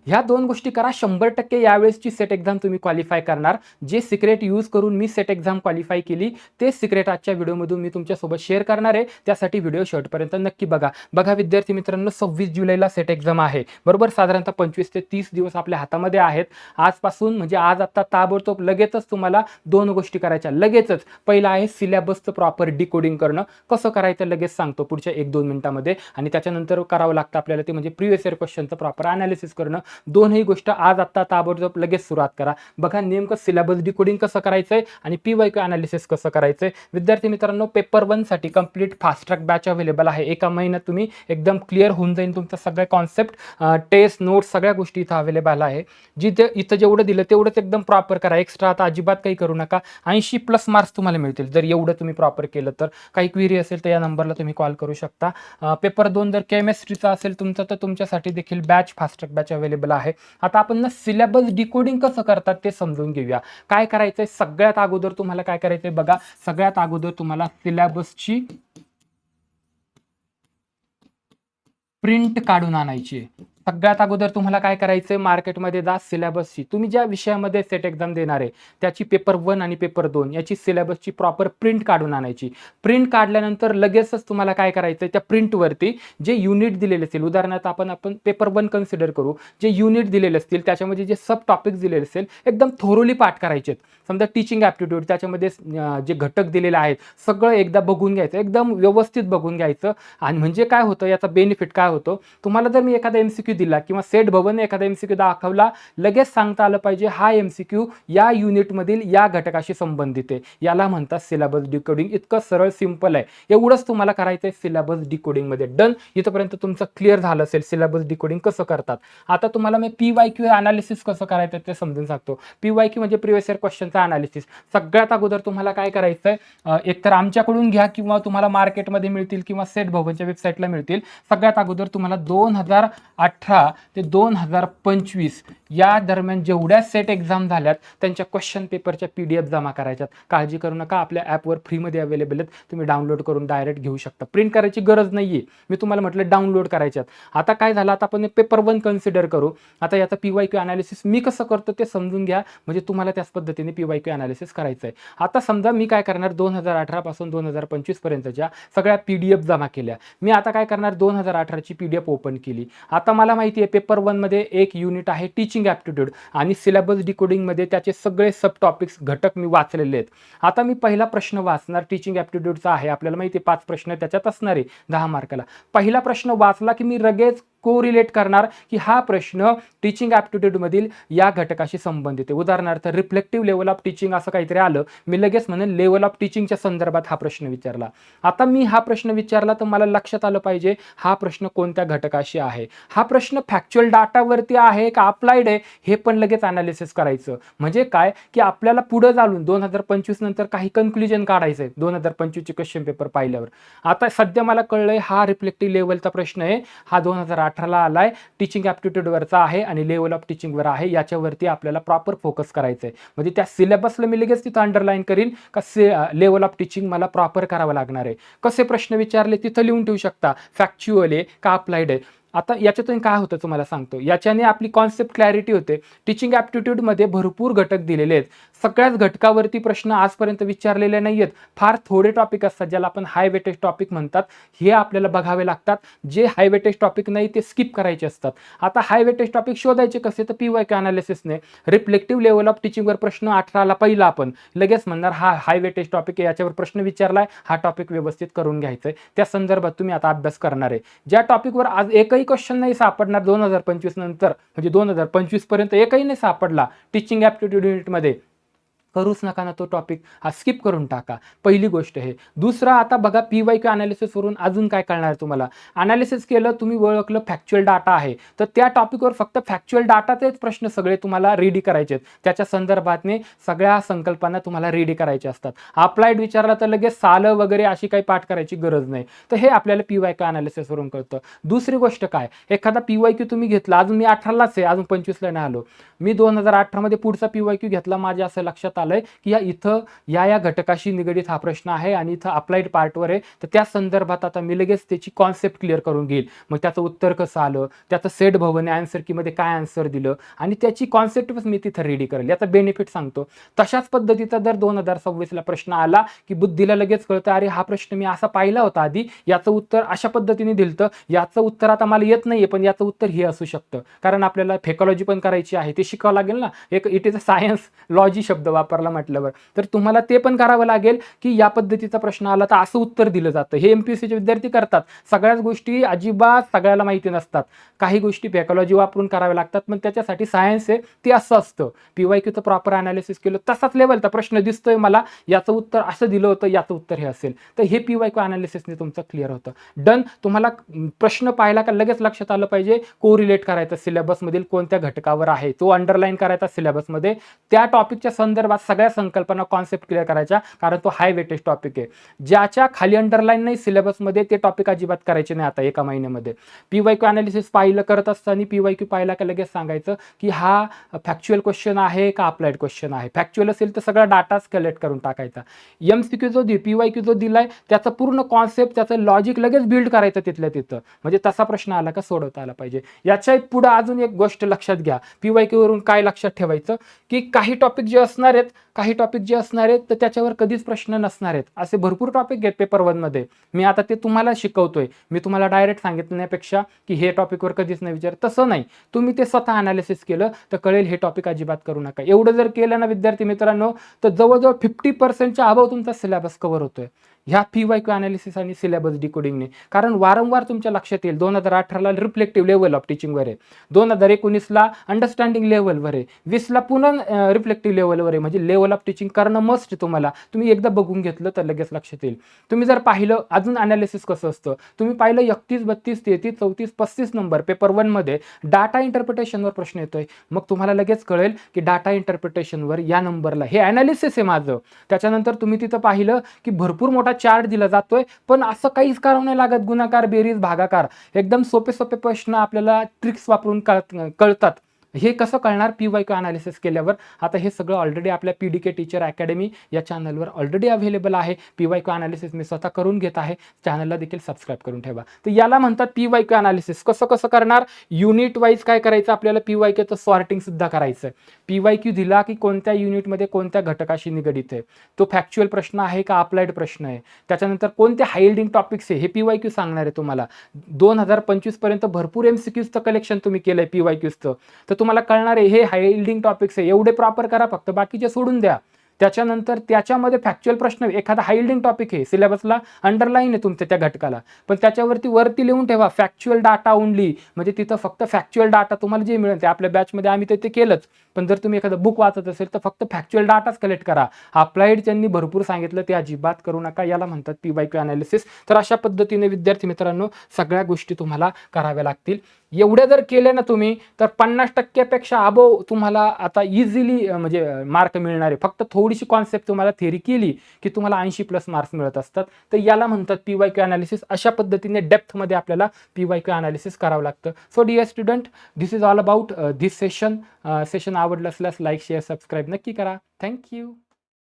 ह्या दोन गोष्टी करा, 100% यावेळेसची सेट एक्झाम तुम्ही क्वालिफाय करणार. जे सिक्रेट यूज करून मी सेट एक्झाम क्वालिफाय केली ते सिक्रेट आजच्या व्हिडिओमधून मी तुमच्यासोबत शेअर करणार आहे. त्यासाठी व्हिडिओ शेवटपर्यंत नक्की बघा. बघा विद्यार्थी मित्रांनो, 26 जुलैला सेट एक्झाम आहे बरोबर. साधारणतः 25 ते 30 दिवस आपल्या हातामध्ये आहेत. आजपासून म्हणजे आज आता ताबडतोब लगेचच तुम्हाला दोन गोष्टी करायच्या. लगेचच पहिला आहे सिलेबसचं प्रॉपर डिकोडिंग करणं. कसं करायचं लगेच सांगतो पुढच्या 1-2 मिनिटांमध्ये. आणि त्याच्यानंतर करावं लागतं आपल्याला ते म्हणजे प्रिव्हियस इयर क्वेश्चनचं प्रॉपर अनालिसिस करणं. दोनही गोष्ट आज आत्ता ताबडतोब लगेच सुरुवात करा. बघा नेमकं सिलेबस डिकोडिंग कसं करायचंय आणि PYQ अनालिसिस कसं करायचंय. विद्यार्थी मित्रांनो, पेपर 1 साठी complete fast track batch available आहे. एका महिन्यात तुम्ही एकदम क्लिअर होऊन जाईल तुमचं सगळं कॉन्सेप्ट, टेस्ट नोट्स सगळ्या गोष्टी इथं अवेलेबल आहे. जिथे इथं जेवढं दिलं तेवढंच एकदम प्रॉपर करा. एक्स्ट्रा आता अजिबात काही करू नका. 80+ मार्क्स तुम्हाला मिळतील जर एवढं तुम्ही प्रॉपर केलं तर. काही क्वेरी असेल तर या नंबरला तुम्ही कॉल करू शकता. पेपर 2 जर केमिस्ट्रीचा असेल तुमचा तर तुमच्यासाठी देखील batch fast track batch available आहे. आता आपण ना सिलेबस डिकोडिंग कसं करतात ते समजून घेऊया. काय करायचंय सगळ्यात अगोदर तुम्हाला काय करायचंय बघा. सगळ्यात अगोदर तुम्हाला सिलेबसची प्रिंट काढून आणायची आहे. सगळ्यात अगोदर तुम्हाला काय करायचंय, मार्केटमध्ये जा, सिलेबसची तुम्ही ज्या विषयामध्ये सेट एक्झाम देणार आहे त्याची पेपर 1 आणि पेपर 2 याची सिलेबसची प्रॉपर प्रिंट काढून आणायची. प्रिंट काढल्यानंतर लगेचच तुम्हाला काय करायचंय, त्या प्रिंटवरती जे युनिट दिलेले असतील, उदाहरणार्थ आपण पेपर 1 कन्सिडर करू, जे युनिट दिलेले असतील त्याच्यामध्ये जे सब टॉपिक्स दिलेले असेल एकदम थोरोली पाठ करायचे. समजा टीचिंग ॲप्टिट्यूड, त्याच्यामध्ये जे घटक दिलेले आहेत सगळं एकदा बघून घ्यायचं, एकदम व्यवस्थित बघून घ्यायचं. आणि म्हणजे काय होतं, याचा बेनिफिट काय होतो, तुम्हाला जर मी एखादा MCQ दिला किंवा सेट भवनने एखादा MCQ दाखवला, लगेच सांगता आलं पाहिजे हा MCQ या युनिटमधील या घटकाशी संबंधित आहे. याला म्हणतात सिलेबस डिकोडिंग. इतकं सरळ सिंपल आहे. एवढंच तुम्हाला करायचं आहे सिलेबस डिकोडिंगमध्ये. डन. इथपर्यंत तुमचं क्लिअर झालं असेल सिलेबस डिकोडिंग कसं करतात. आता तुम्हाला मी PYQ अनालिसिस कसं करायचं ते समजून सांगतो. PYQ म्हणजे प्रिव्हियस इयर क्वेश्चनचा अनालिसिस. सगळ्यात अगोदर तुम्हाला काय करायचंय, एकतर आमच्याकडून घ्या किंवा तुम्हाला मार्केटमध्ये मिळतील किंवा सेट भवनच्या वेबसाईटला मिळतील. सगळ्यात अगोदर तुम्हाला 2018 ते 2025 या दरम्यान जेवढ्या सेट एक्झाम झाल्यात त्यांच्या क्वेश्चन पेपरच्या PDF जमा करायच्यात. काळजी करू नका, आपल्या ॲपवर फ्रीमध्ये अवेलेबल आहेत. तुम्ही डाउनलोड करून डायरेक्ट घेऊ शकता. प्रिंट करायची गरज नाहीये. मी तुम्हाला म्हटलं डाउनलोड करायच्यात. आता काय झालं, आता आपण पेपर 1 कन्सिडर करू. आता याचा PYQ अनालिसिस मी कसं करतो ते समजून घ्या, म्हणजे तुम्हाला त्याच पद्धतीने PYQ अनालिसिस करायचं आहे. आता समजा मी काय करणार, 2018 पासून 2025 पर्यंतच्या सगळ्या PDF जमा केल्या. मी आता काय करणार, 2018 ची PDF ओपन केली. आता मला माहिती आहे पेपर 1 मध्ये एक युनिट आहे टीचिंग ॲप्टिट्यूड आणि सिलेबस डिकोडिंगमध्ये त्याचे सगळे सब टॉपिक्स घटक मी वाचलेले आहेत. आता मी पहिला प्रश्न वाचणार, टीचिंग ॲप्टिट्यूडचा आहे, आपल्याला माहिती आहे 5 प्रश्न त्याच्यात असणार आहे 10 मार्काला. पहिला प्रश्न वाचला की मी लगेच कोरिलेट करणार की हा प्रश्न टीचिंग ॲप्टिट्यूडमधील या घटकाशी संबंधित आहे. उदाहरणार्थ रिफ्लेक्टिव्ह लेवल ऑफ टीचिंग असं काहीतरी आलं, मी लगेच म्हणेन लेवल ऑफ टीचिंगच्या संदर्भात हा प्रश्न विचारला. आता मी हा प्रश्न विचारला तर मला लक्षात आलं पाहिजे हा प्रश्न कोणत्या घटकाशी आहे. हा प्रश्न फॅक्च्युअल डाटावरती आहे का अप्लाइड आहे हे पण लगेच अनालिसिस करायचं. म्हणजे काय की आपल्याला पुढे चालून 2025 नंतर काही कन्क्लुजन काढायचं आहे 2025 चे क्वेश्चन पेपर पाहिल्यावर. आता सध्या मला कळलंय हा रिफ्लेक्टिव्ह लेवलचा प्रश्न आहे, हा 2018ला आलाय, टीचिंग ॲप्टिट्यूडवरचा आहे आणि लेवल ऑफ टीचिंगवर आहे. याच्यावरती आपल्याला प्रॉपर फोकस करायचं आहे. म्हणजे त्या सिलेबसला मी लगेच तिथं अंडरलाईन करीन का लेवल ऑफ टीचिंग मला प्रॉपर करावं लागणार आहे. कसे प्रश्न विचारले तिथं लिहून ठेवू शकता, फॅक्च्युअल आहे का अप्लाइड आहे. आता याच्यातून काय होतं तुम्हाला सांगतो, याच्याने आपली कॉन्सेप्ट क्लॅरिटी होते. टीचिंग ॲप्टिट्यूडमध्ये भरपूर घटक दिलेले आहेत. सगळ्याच घटकावरती प्रश्न आजपर्यंत विचारलेले नाही आहेत. फार थोडे टॉपिक असतात ज्याला आपण हाय वेटेज टॉपिक म्हणतात, हे आपल्याला बघावे लागतात. जे हाय वेटेज टॉपिक नाही ते स्किप करायचे असतात. आता हाय वेटेज टॉपिक शोधायचे कसे, तर PYQ अनालिसिसने. रिफ्लेक्टिव्ह लेवल ऑफ टीचिंगवर प्रश्न 18ला पहिला आपण लगेच म्हणणार हा हाय वेटेज टॉपिक आहे, याच्यावर प्रश्न विचारलाय, हा टॉपिक व्यवस्थित करून घ्यायचा आहे. त्या संदर्भात तुम्ही आता अभ्यास करणार आहे. ज्या टॉपिकवर आज एकही क्वेश्चन नाही सापडणार 2025 नंतर, म्हणजे 2025 पर्यंत एकही नाही सापडला टीचिंग ॲप्टिट्यूड युनिटमध्ये, करूच नका ना तो टॉपिक, हा स्किप करून टाका. पहिली गोष्ट आहे. दुसरा, आता बघा PYQ अनालिसिसवरून अजून काय कळणार तुम्हाला. अनालिसिस केलं, तुम्ही ओळखलं फॅक्च्युअल डाटा आहे, तर त्या टॉपिकवर फक्त फॅक्च्युअल डाटाचेच प्रश्न सगळे तुम्हाला रेडी करायचे आहेत. त्याच्या संदर्भातने सगळ्या संकल्पना तुम्हाला रेडी करायच्या असतात. अप्लाइड विचारला तर लगेच सालं वगैरे अशी काही पाठ करायची गरज नाही. तर हे आपल्याला PYQ अनालिसिसवरून कळतं. दुसरी गोष्ट काय, एखादा PYQ तुम्ही घेतला, अजून मी 18लाच आहे, अजून 25ला नाही आलो, मी 2018 मध्ये पुढचा PYQ घेतला, माझ्या असं लक्षात आलंय की या इथं या घटकाशी निगडीत हा प्रश्न आहे आणि इथं अप्लाइड पार्टवर आहे, तर त्या संदर्भात आता मी लगेच त्याची कॉन्सेप्ट क्लिअर करून घेईल. मग त्याचं उत्तर कसं आलं, त्याचं सेट भवन आन्सर कीमध्ये काय आन्सर दिलं आणि त्याची कॉन्सेप्टच मी तिथं रेडी करेल, याचा बेनिफिट सांगतो. तशाच पद्धतीचा जर 2026 ला प्रश्न आला की बुद्धीला लगेच कळतं, अरे हा प्रश्न मी असा पाहिला होता आधी, याचं उत्तर अशा पद्धतीने दिलतं, याचं उत्तर आता मला येत नाहीये, पण याचं उत्तर हे असू शकतं. कारण आपल्याला फेकॉलॉजी पण करायची आहे, ते शिकावं लागेल ना. एक it is a science logy शब्द वापरला म्हटल्यावर, तर तुम्हाला ते पण करावं लागेल की या पद्धतीचा प्रश्न आला तर असं उत्तर दिलं जातं. हे एमपीएससीचे विद्यार्थी करतात. सगळ्याच गोष्टी अजिबात सगळ्याला माहिती नसतात. काही गोष्टी फेकॉलॉजी वापरून कराव्या लागतात, पण त्याच्यासाठी सायन्स आहे ते असं असतं. पीवायक्यूचं प्रॉपर अनालिसिस केलं तसाच लेवलचा प्रश्न दिसतोय मला, याचं उत्तर असं दिलं होतं, याचं उत्तर हे असेल, तर हे पीवायक्यू अनालिसिसने तुमचं क्लिअर होतं. डन. तुम्हाला प्रश्न पाहिला का लगेच लक्षात आलं पाहिजे, कोरिलेट करायचं सिलेबसमधील कोणत्या घटकावर आहे, तो अंडरलाईन करायचा सिलेबसमध्ये, त्या टॉपिकच्या संदर्भात सगळ्या संकल्पना कॉन्सेप्ट क्लिअर करायच्या, कारण तो हाय वेटेज टॉपिक आहे. ज्याच्या खाली अंडरलाईन नाही सिलेबसमध्ये ते टॉपिक अजिबात करायचे नाही आता एका महिन्यामध्ये. पीवायक्यू अनालिसिस पाहिलं करत असताना पीवायक्यू पाहिला का लगेच सांगायचं की हा फॅक्च्युअल क्वेश्चन आहे का अप्लाइड क्वेश्चन आहे. फॅक्च्युअल असेल तर सगळा डाटाच कलेक्ट करून टाकायचा. एमसीक्यू जो पीवायक्यू जो दिलाय त्याचं पूर्ण कॉन्सेप्ट, त्याचं लॉजिक लगेच बिल्ड करायचं तिथल्या तिथं, म्हणजे तसा प्रश्न आला का सोडवता आला पाहिजे. याच्या पुढे अजून एक गोष्ट लक्षात घ्या, पीवायक्यू वरून काय लक्षात ठेवायचं की काही टॉपिक जे असणार आहेत तर त्याच्यावर कधीच प्रश्न नसणार आहेत. असे भरपूर टॉपिक आहेत पेपर 1 मध्ये. मी आता ते तुम्हाला शिकवतोय, मी तुम्हाला डायरेक्ट सांगितण्यापेक्षा की हे टॉपिकवर कधीच नाही विचार, तसं नाही. तुम्ही ते स्वतः अनालिसिस केलं तर कळेल हे टॉपिक अजिबात करू नका. एवढं जर केलं ना विद्यार्थी मित्रांनो, तर जवळजवळ 50%च्या अबाव तुमचा सिलेबस कव्हर होतोय ह्या पीवायक्यू अनालिसिस आणि सिलेबस डिकोडिंगने. कारण वारंवार तुमच्या लक्षात येईल, 2018ला रिफ्लेक्टिव्ह लेवल ऑफ टीचिंगवर आहे, 2019ला अंडरस्टँडिंग लेवलवर आहे, 20ला पुन्हा रिफ्लेक्टिव्ह लेवलवर आहे. म्हणजे लेवल ऑफ टीचिंग करणं मस्ट तुम्हाला. तुम्ही एकदा बघून घेतलं तर लगेच लक्षात येईल. तुम्ही जर पाहिलं अजून अनालिसिस कसं असतं, तुम्ही पाहिलं 31, 32, 33, 34, 35 नंबर पेपर 1 मध्ये डाटा इंटरप्रिटेशनवर प्रश्न येतोय, मग तुम्हाला लगेच कळेल की डाटा इंटरप्रिटेशनवर या नंबरला हे अनालिसिस आहे माझं. त्याच्यानंतर तुम्ही तिथं पाहिलं की भरपूर मोठा चार्ट दिला जातोय, पण असं काहीच करावं नाही लागत. गुणाकार, बेरीज, भागाकार एकदम सोपे सोपे प्रश्न आपल्याला ट्रिक्स वापरून कळतात. हे कसं कळणार पीवायक्यू अनालिसिस केल्यावर. आता हे सगळं ऑलरेडी आपल्या पीडीके टीचर अकॅडमी या चॅनलवर ऑलरेडी अवेलेबल आहे. पीवायक्यू अनालिसिस मी स्वतः करून घेत आहे, चॅनलला देखील सबस्क्राईब करून ठेवा. तर याला म्हणतात पीवायक्यू अनालिसिस. कसं करणार, युनिट वाईज काय करायचं आपल्याला, पीवायक्यूचं सॉर्टिंग सुद्धा करायचं. पीवायक्यू दिला की कोणत्या युनिटमध्ये कोणत्या घटकाशी निगडीत आहे, तो फॅक्च्युअल प्रश्न आहे का अप्लाइड प्रश्न आहे, त्याच्यानंतर कोणते हायलाइटिंग टॉपिक्स आहे हे पीवायक्यू सांगणार आहे तुम्हाला. 2025 पर्यंत भरपूर एमसीक्यूजचं कलेक्शन तुम्ही केलंय पीवायक्यूजचं, तर तुम्हाला कळणार आहे हे हायलाइटिंग टॉपिक्स आहे, एवढे प्रॉपर करा, फक्त बाकीचे सोडून द्या. त्याच्यानंतर त्याच्यामध्ये फॅक्च्युअल प्रश्न, एखादा हायलाइटिंग टॉपिक आहे सिलेबसला अंडरलाईन आहे तुमच्या त्या घटकाला, पण त्याच्यावरती वरती लिहून ठेवा फॅक्च्युअल डाटा ओनली, म्हणजे तिथं फक्त फॅक्च्युअल डाटा तुम्हाला जे मिळेल ते. आपल्या बॅचमध्ये आम्ही ते केलंच, पण जर तुम्ही एखादं बुक वाचत असेल तर फक्त फॅक्च्युअल डाटाच कलेक्ट करा. अप्लाइड त्यांनी भरपूर सांगितलं ते अजिबात करू नका, याला म्हणतात पीवायक्यू अनालिसिस. तर अशा पद्धतीने विद्यार्थी मित्रांनो सगळ्या गोष्टी तुम्हाला कराव्या लागतील. एवढ्या जर केल्या ना तुम्ही तर 50% अबोव तुम्हाला आता इझिली म्हणजे मार्क मिळणार आहे. फक्त थोडीशी कॉन्सेप्ट तुम्हाला थेरी केली की तुम्हाला 80+ मार्क्स मिळत असतात. तर याला म्हणतात पीवायक्यू अनालिसिस. अशा पद्धतीने डेप्थमध्ये आपल्याला पीवायक्यू अनालिसिस करावं लागतं. So dear student, this is all about this session. Session आवडलं असल्यास लाईक, शेअर, सबस्क्राईब नक्की करा. थँक्यू.